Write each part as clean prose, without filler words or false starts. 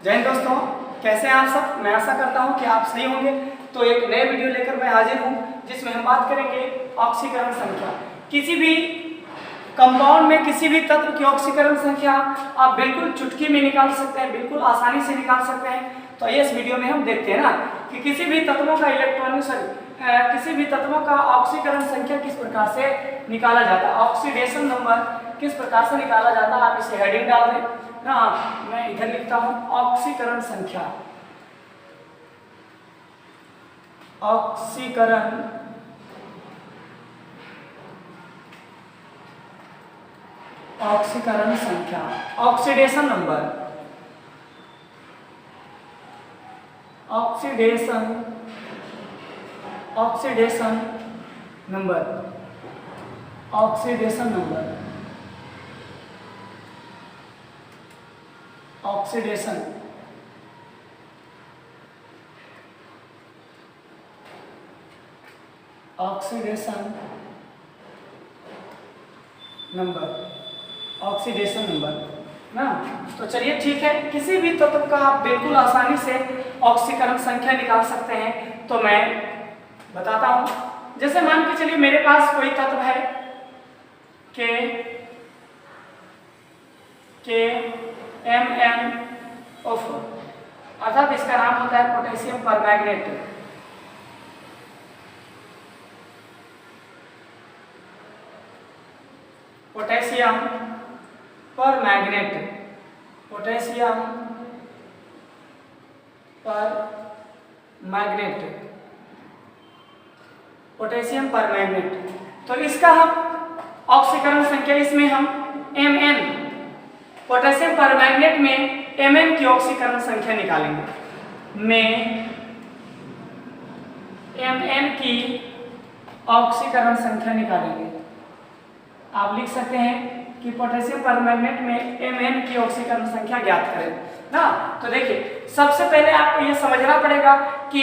जय हिंद दोस्तों, कैसे हैं आप सब। मैं आशा करता हूं कि आप सही होंगे। तो एक नए वीडियो लेकर मैं हाजिर हूं जिसमें हम बात करेंगे ऑक्सीकरण संख्या। किसी भी कंपाउंड में किसी भी तत्व की ऑक्सीकरण संख्या आप बिल्कुल चुटकी में निकाल सकते हैं, बिल्कुल आसानी से निकाल सकते हैं। तो ये इस वीडियो में हम देखते हैं ना कि किसी भी तत्वों का किसी भी तत्वों का ऑक्सीकरण संख्या किस प्रकार से निकाला जाता है, ऑक्सीडेशन नंबर किस प्रकार से निकाला जाता है। आप इसे हेडिंग डाल दें ना, मैं इधर लिखता हूं ऑक्सीकरण संख्या। ऑक्सीकरण संख्या, oxidation number, oxidation number, oxidation number, oxidation number ना। तो चलिए ठीक है, किसी भी तत्व का आप बिल्कुल आसानी से ऑक्सीकरण संख्या निकाल सकते हैं। तो मैं बताता हूं, जैसे मान के चलिए मेरे पास कोई तत्व है KMnO4, अर्थात इसका नाम होता है potassium permanganate. Potassium permanganate, potassium permanganate. तो इसका हम ऑक्सीकरण संख्या, इसमें हम Mn, पोटेशियम परमैंगनेट में Mn की ऑक्सीकरण संख्या निकालेंगे। Mn की ऑक्सीकरण संख्या निकालेंगे। आप लिख सकते हैं कि पोटेशियम परमैंगनेट में Mn की ऑक्सीकरण संख्या ज्ञात करें ना। तो देखिए, सबसे पहले आपको यह समझना पड़ेगा कि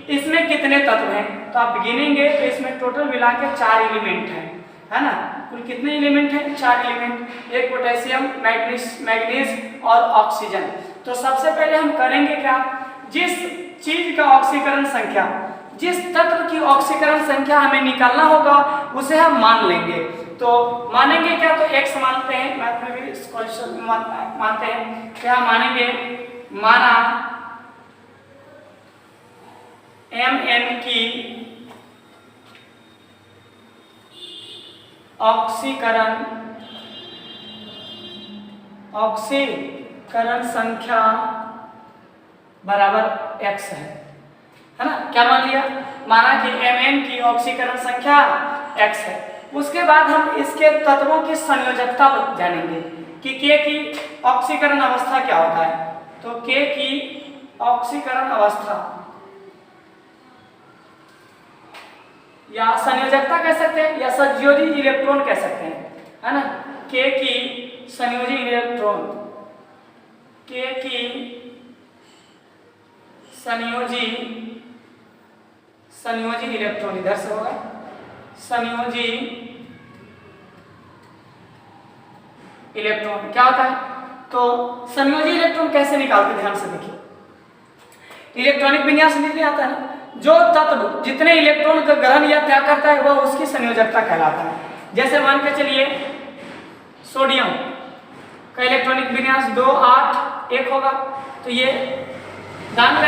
इसमें कितने तत्व हैं। तो आप गिनेंगे तो इसमें टोटल मिला के 4 एलिमेंट हैं, है ना। कुल कितने एलिमेंट हैं? 4 एलिमेंट, एक पोटेशियम, मैग्नीज और ऑक्सीजन। तो सबसे पहले हम करेंगे क्या, जिस चीज का ऑक्सीकरण संख्या, जिस तत्व की ऑक्सीकरण संख्या हमें निकालना होगा उसे हम मान लेंगे। तो मानेंगे क्या, तो x मानते हैं, मैथ में भी क्वेश्चन मानते हैं क्या मानेंगे, माना Mn की ऑक्सीकरण संख्या बराबर x है ना। क्या मान लिया, माना कि Mn की ऑक्सीकरण संख्या x है। उसके बाद हम इसके तत्वों की संयोजकता जानेंगे कि K की ऑक्सीकरण अवस्था क्या होता है। तो K की ऑक्सीकरण अवस्था या संयोजकता कह सकते हैं या संयोजी इलेक्ट्रॉन कह सकते हैं, है ना। K की संयोजी इलेक्ट्रॉन, K की संयोजी इलेक्ट्रॉन, इधर से होगा संयोजी इलेक्ट्रॉन क्या होता है। तो संयोजी इलेक्ट्रॉन कैसे निकालते, ध्यान से देखिए। इलेक्ट्रॉनिक विन्यास में आता है ना, जो तत्व जितने इलेक्ट्रॉन का ग्रहण या त्याग करता है वह उसकी संयोजकता कहलाता है। जैसे मान के चलिए सोडियम का इलेक्ट्रॉनिक विन्यास 2, 8, 1 होगा। तो ये दान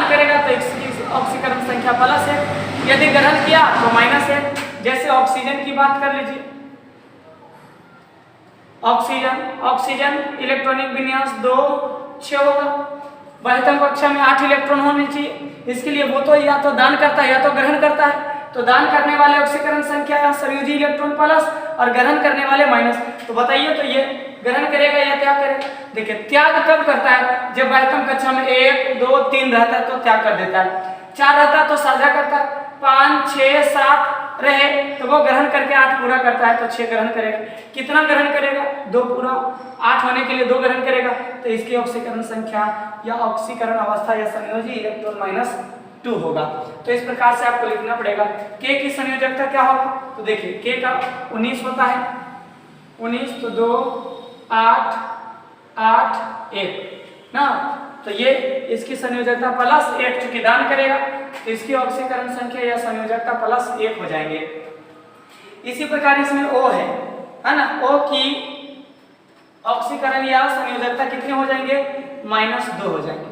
करेगा तो इसकी ऑक्सीकरण संख्या प्लस है, यदि ग्रहण किया तो माइनस है। जैसे ऑक्सीजन की बात कर लीजिए, ऑक्सीजन इलेक्ट्रॉनिक विन्यास 2, 6 होगा। बहत्तर कक्षा में 8 इलेक्ट्रॉन होने चाहिए। इसके लिए वो तो या तो दान करता है या तो ग्रहण करता है। तो दान करने वाले ऑक्सीकरण संख्या या संयोजी इलेक्ट्रॉन प्लस और ग्रहण करने वाले माइनस। तो बताइए, तो ये ग्रहण करेगा या त्याग करेगा। देखिए, त्याग कब करता है, जब बहत्तर कक्षा में 1, 2, 3 रहता है तो त्याग कर देता है। 4 रहता है तो साझा करता है। 5, 6, 7 रहे तो वो ग्रहण करके 8 पूरा करता है तो 6 ग्रहण करेगा। कितना ग्रहण करेगा, 2 पूरा। 8 होने के लिए 2 ग्रहण करेगा तो इसकी ऑक्सीकरण संख्या या ऑक्सीकरण अवस्था या संयोजी इलेक्ट्रॉन -2 होगा। तो इस प्रकार से आपको लिखना पड़ेगा। K की संयोजकता क्या होगा, तो देखिए K का 19 होता है, 19 तो 2, 8, 8, 1 ना। तो ये इसकी संयोजकता +1, चूंकि दान करेगा तो इसकी ऑक्सीकरण संख्या या संयोजकता +1 हो जाएंगे। इसी प्रकार इसमें O है ना, O की ऑक्सीकरण या संयोजकता कितने हो जाएंगे? -2 हो जाएंगे।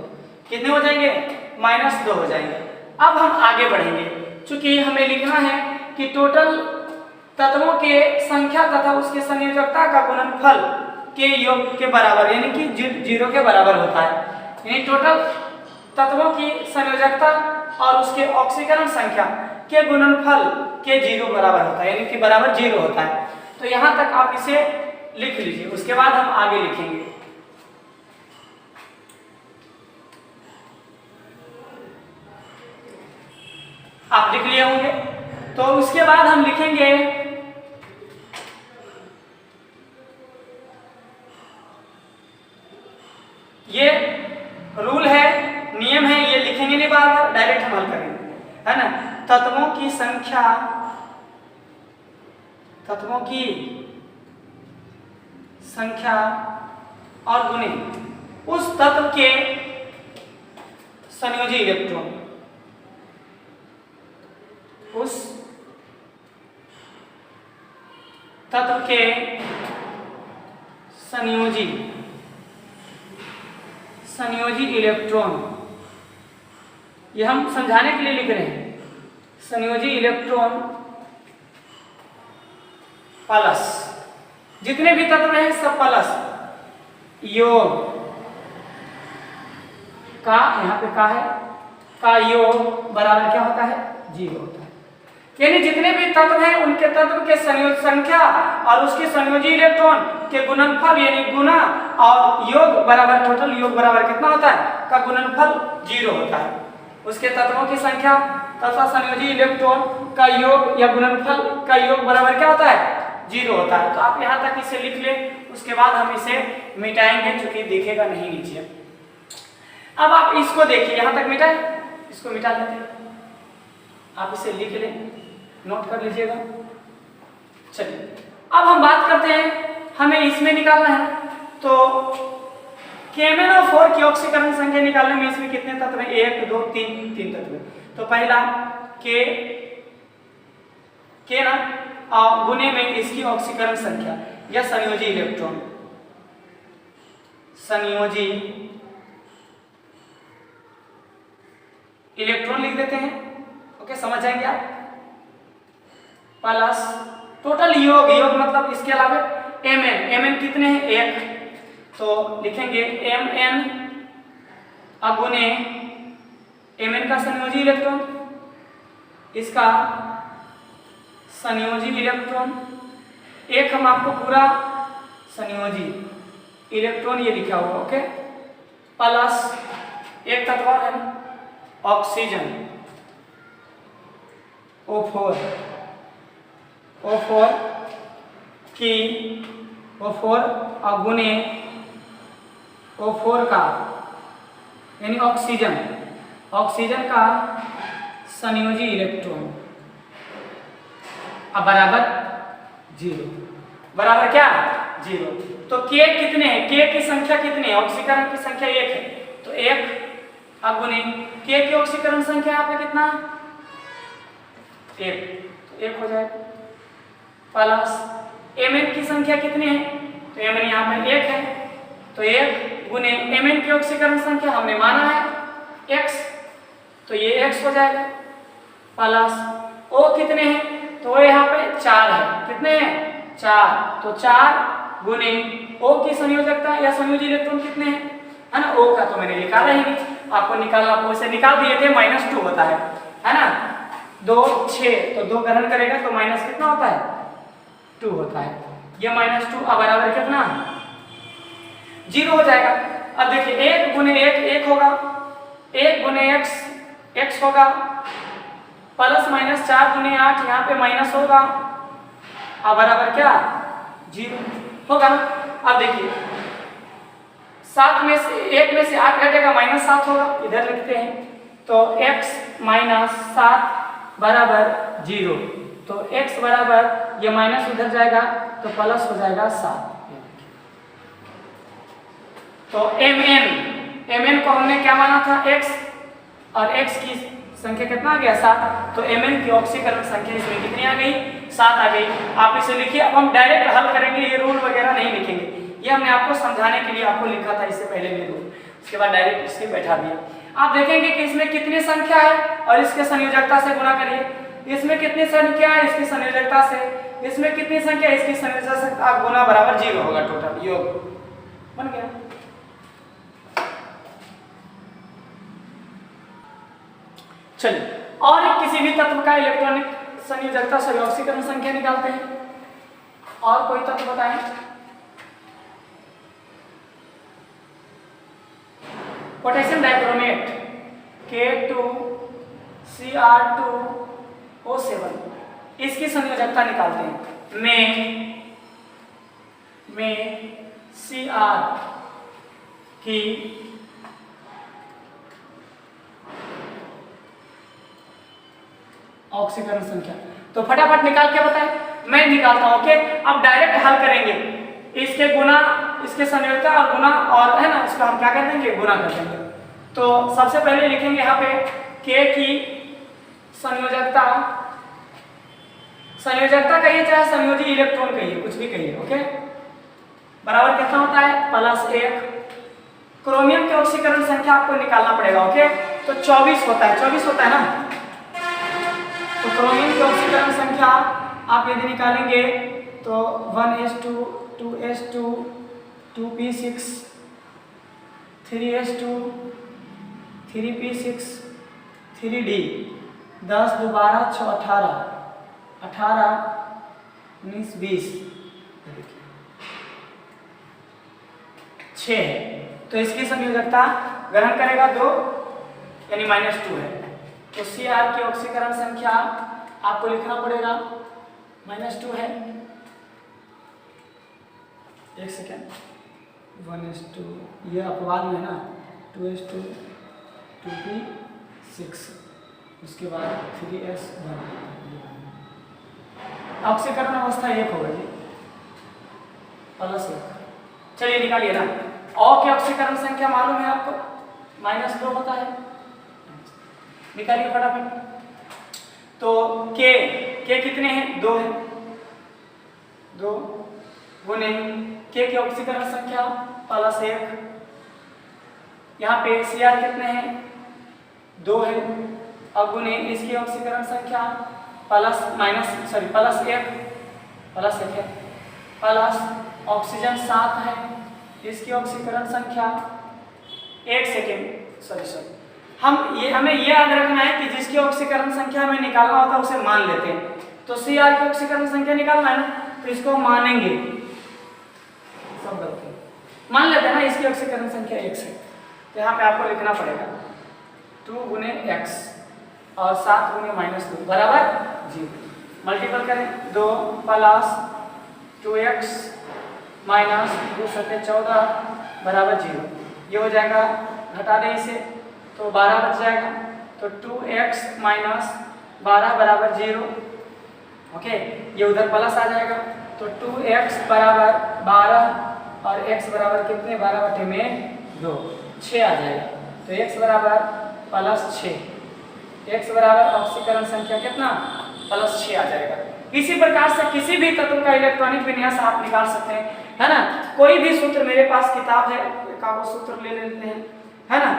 कितने हो जाएंगे? -2 हो जाएंगे। अब हम आगे बढ़ेंगे, चूंकि हमें लिखना है कि टोटल तत्वों के संख्या तथा उसके संयोजकता का गुणनफल के योग के बराबर, यानी कि 0 के बराबर होता है। यानी टोटल तत्वों की संयोजकता और उसके ऑक्सीकरण संख्या के गुणनफल के 0 बराबर होता है, यानी कि बराबर 0 होता है। तो यहां तक आप इसे लिख लीजिए, उसके बाद हम आगे लिखेंगे। आप लिख लिए होंगे, तो उसके बाद हम लिखेंगे ये रूल है, नियम है, ये लिखेंगे नहीं बार बार, डायरेक्ट हम हल करेंगे, है ना। तत्वों की संख्या, तत्वों की संख्या और गुणे उस तत्व के संयोजी इलेक्ट्रॉन, उस तत्व के संयोजी इलेक्ट्रॉन, ये हम समझाने के लिए लिख रहे हैं। संयोजी इलेक्ट्रॉन प्लस, जितने भी तत्व हैं सब प्लस, योग का, यहाँ पे का है, का योग बराबर क्या होता है? 0 होता है। यानी जितने भी तत्व हैं उनके तत्व के संयोग संख्या और उसके संयोजी इलेक्ट्रॉन के गुणनफल यानी गुना और योग बराबर, टोटल योग बराबर कितना होता है? का गुणनफल 0 होता है। उसके तत्वों की संख्या तथा संयोजी इलेक्ट्रॉन का योग या गुणनफल का योग बराबर क्या होता है? 0 होता है। तो आप यहाँ तक इसे लिख लें, उसके बाद हम इसे मिटाएंगे, चूंकि दिखेगा नहीं नीचे। अब आप इसको देखिए, यहाँ तक मिटाए, इसको मिटा लेते हैं। आप इसे लिख लें, नोट कर लीजिएगा। चलिए अब हम बात करते हैं, हमें इसमें निकालना है, तो KMnO4 की ऑक्सीकरण संख्या निकालने में इसमें कितने तत्व हैं? 1 2 3 तत्व हैं। तो पहला K ना, और गुने में इसकी ऑक्सीकरण संख्या या संयोजी इलेक्ट्रॉन, संयोजी इलेक्ट्रॉन लिख देते हैं। ओके, समझ जाएंगे आप। प्लस टोटल योग, योग मतलब इसके अलावा Mn कितने हैं? 1, तो लिखेंगे Mn अगुने Mn का संयोजी इलेक्ट्रॉन, इसका संयोजी इलेक्ट्रॉन, एक हम आपको पूरा संयोजी इलेक्ट्रॉन ये लिखा हुआ, ओके, प्लस एक तत्व है ऑक्सीजन O4 की O4 अगुने O4 का यानी ऑक्सीजन का संयोजी इलेक्ट्रॉन अब बराबर 0, बराबर क्या? 0। तो K कितने हैं? K की संख्या कितनी है? ऑक्सीकरण की संख्या 1 है, तो 1 अगुने K की ऑक्सीकरण संख्या यहाँ पे कितना? 1, तो 1 हो जाएगा। प्लस Mn की संख्या कितनी है? तो Mn यहाँ पे 1 है, तो 1 गुने Mn की ऑक्सीकरण संख्या हमने माना है x, तो ये x हो जाएगा। प्लस O कितने हैं? तो वो यहाँ पे 4 है, कितने हैं? 4, तो 4 गुने O की संयोजकता या संयोजी इलेक्ट्रॉन कितने हैं? है ना, O का तो मैंने निकाला ही नहीं, आपको निकालना, आपको इसे निकाल दिए थे, -2 होता है ना। 2 6, तो 2 ग्रहण करेगा तो माइनस कितना होता है? 2 होता है। ये -2 अब बराबर कितना? 0 हो जाएगा। अब देखिए 1 गुने 1 होगा, 1 गुने x होगा, प्लस माइनस 4 गुने 8 यहाँ पे माइनस होगा, अब बराबर क्या? 0 होगा। अब देखिए 7 में से 1 में से 8 घटेगा, -7 होगा, इधर लिखते हैं, तो x - 7 बराबर 0, तो x बराबर ये माइनस उधर जाएगा तो प्लस हो जाएगा 7। तो Mn Mn को हमने क्या माना था x, और x की संख्या कितना आ गया 7, तो Mn की ऑक्सीकरण संख्या इसमें कितनी आ गई 7 आ गई। आप इसे लिखिए। अब हम डायरेक्ट हल करेंगे, ये रूल वगैरह नहीं लिखेंगे, ये हमने आपको समझाने के लिए आपको लिखा था इससे पहले भी रूल, उसके बाद डायरेक्ट इसके बैठा दिया। आप देखेंगे कि इसमें कितनी संख्या है और इसके संयोजकता से गुणा करिए। इसमें कितनी संख्या है इसकी संयोजकता से, इसमें कितनी संख्या इसकी संयोजकता से, गुणा बराबर 0 होगा, टोटल योग बन गया। चलिए और किसी भी तत्व का इलेक्ट्रॉनिक संयोजकता से ऑक्सीकरण संख्या निकालते हैं। और कोई तत्व बताएं। पोटेशियम डाइक्रोमेट K2Cr2O7, इसकी संयोजकता निकालते हैं। में Cr की ऑक्सीकरण संख्या, तो फटाफट निकाल के बताएं, मैं निकालता हूं। ओके, अब डायरेक्ट हल करेंगे, इसके गुना, इसके संयोजकता और गुना, और है ना, इसको हम क्या कर देंगे, गुना कर देंगे। तो सबसे पहले लिखेंगे यहाँ पे K की संयोजकता, संयोजकता कहिए चाहे संयोजी इलेक्ट्रॉन कहिए, कुछ भी कहिए। ओके, बराबर कितना होता है +1। क्रोमियम की ऑक्सीकरण संख्या आपको निकालना पड़ेगा। ओके, तो 24 होता है, 24 होता है ना। तो क्रोमियम की ऑक्सीकरण संख्या आप यदि निकालेंगे तो 1s2 2s2 2p6 3s2 3p6 3d 10 2 12 6 18 18 19 20 6 है। तो इसकी संयोजकता ग्रहण करेगा 2 यानी -2 है। तो Cr की ऑक्सीकरण संख्या आपको लिखना पड़ेगा -2 है। एक सेकेंड, 1s2 ये अपवाद में ना, 2s2 2p6 उसके बाद 3s1, ऑक्सीकरण अवस्था 1 होगा जी, +1। चलिए निकालिए ना। O की ऑक्सीकरण संख्या मालूम है आपको, -2 होता है, निकालिए फटाफट। तो K कितने हैं, 2 है, 2 गुने K की ऑक्सीकरण संख्या +1, यहाँ पे Cr कितने हैं, 2 है, अब गुने इसकी ऑक्सीकरण संख्या +1 है, प्लस ऑक्सीजन 7 है, इसकी ऑक्सीकरण संख्या, एक सेकेंड, सॉरी हमें ये याद रखना है कि जिसकी ऑक्सीकरण संख्या हमें निकालना होता है उसे मान लेते हैं। तो Cr की ऑक्सीकरण संख्या निकालना है ना, तो इसको मानेंगे, सब गलती मान लेते हैं ना, इसकी ऑक्सीकरण संख्या 1 है, तो यहाँ पे आपको लिखना पड़ेगा 2 गुने x और 7 गुने -2 बराबर 0। मल्टीपल करें, 2 + 2x - 2 × 14 बराबर 0। ये हो जाएगा, घटा दें इसे तो 12 बच जाएगा, तो 2x - 12 बराबर 0। ओके, ये उधर प्लस आ जाएगा, तो 2x बराबर 12 और x बराबर कितने, 12/2 6 आ जाएगा। तो x बराबर +6, x बराबर ऑक्सीकरण संख्या कितना, +6 आ जाएगा। इसी प्रकार से किसी भी तत्व का इलेक्ट्रॉनिक विन्यास आप निकाल सकते हैं, है ना। कोई भी सूत्र, मेरे पास किताब है, कागज सूत्र ले लेते हैं, है ना।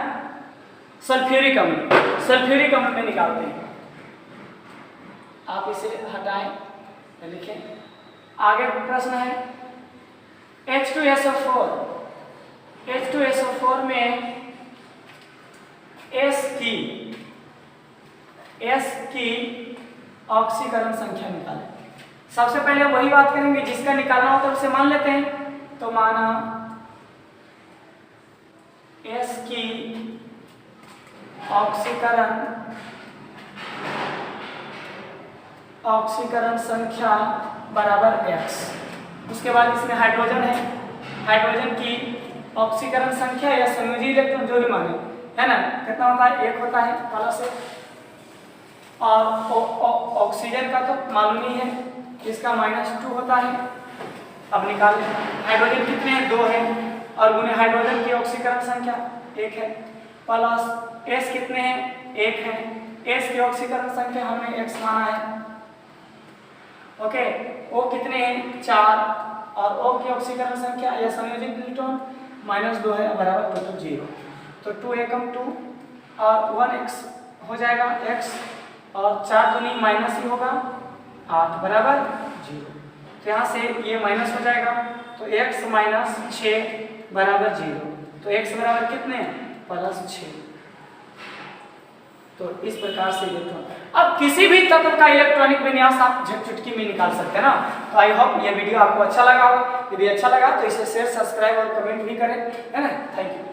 सल्फ्यूरिक अम्ल में निकालते हैं। आप इसे हटाएं, लिखें। आगे प्रश्न है H2SO4 में S की ऑक्सीकरण संख्या निकालें। सबसे पहले वही बात करेंगे, जिसका निकालना होता है उसे मान लेते हैं। तो माना S की ऑक्सीकरण संख्या बराबर x। उसके बाद इसमें हाइड्रोजन है, हाइड्रोजन की ऑक्सीकरण संख्या या संयोजी इलेक्ट्रॉन जो भी माने, है ना, कितना होता है, 1 होता है, +1। और ऑक्सीजन का तो मालूम ही है, इसका -2 होता है। अब निकाल लें, हाइड्रोजन कितने हैं, 2 है, और गुने हाइड्रोजन की ऑक्सीकरण संख्या 1 है, प्लस एस कितने हैं 1 है, एस की ऑक्सीकरण संख्या हमने x माना है, ओके, O कितने हैं 4 और O की ऑक्सीकरण संख्या या संयोजित इलेक्ट्रॉन -2 है बराबर टोटल 0। तो 2 एकम 2 और 1x हो जाएगा x और 4 दूनी माइनस ही होगा 8 बराबर 0। तो यहाँ से ये माइनस हो जाएगा तो x - 6 बराबर 0। तो x बराबर कितने +6। तो इस प्रकार से इलेक्ट्रॉन, अब किसी भी तत्व का इलेक्ट्रॉनिक विन्यास आप झटचुटकी में निकाल सकते हैं ना। तो आई होप ये वीडियो आपको अच्छा लगा हो, यदि अच्छा लगा तो इसे शेयर, सब्सक्राइब और कमेंट भी करें, है ना। Thank you.